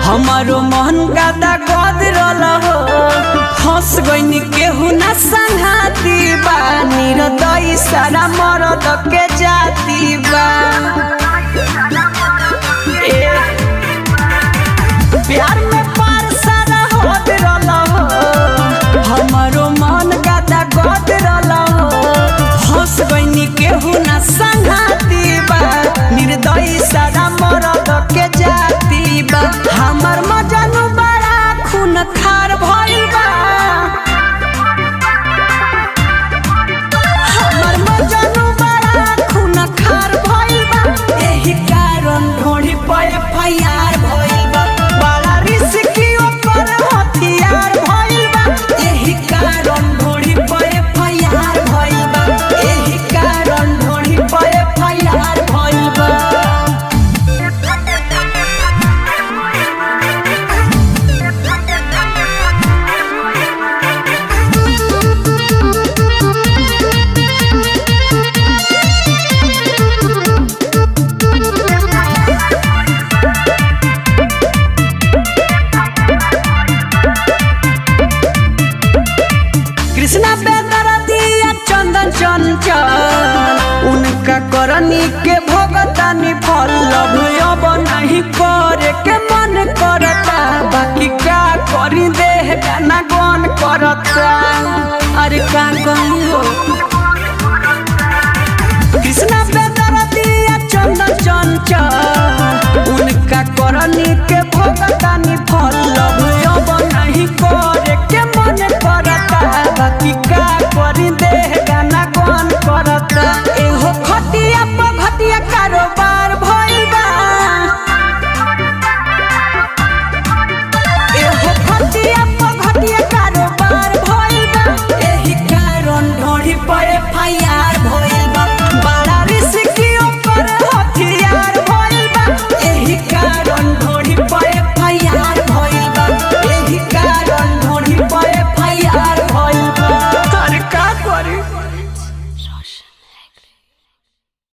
हमारो मन गादा गदरल हो फंस गईनी केहू ना संघाती बा निर्दयी सारा मरद के जाती बा प्यार में पार सारा गदरल हो हमारो मन गादा गदरल हो फंस गईनी केहू ना संघाती बा निर्दयी सारा मरद के जाती बा हमर मजनू बड़ा खून खार भइल बा हमर मजनू बड़ा खून खार भइल बा एही कारण ढोढ़ी पे एफआईआर भइल बा बड़ा रिस्की ओकर हथियार भइल बा एही कारण ढोढ़ी पे एफआईआर भइल बा एही कारण ढोढ़ी पे एफआईआर भइल बा कृष्णा बेदरदिया चंदन चंचल उनका करनी के भोगतानी फल अब नहीं करे के मन करता बाकी का करी देह गाना गन करता अरे का कही हो कृष्णा बेदरदिया चंदन चंचल उनका करनी के भोगतानी फल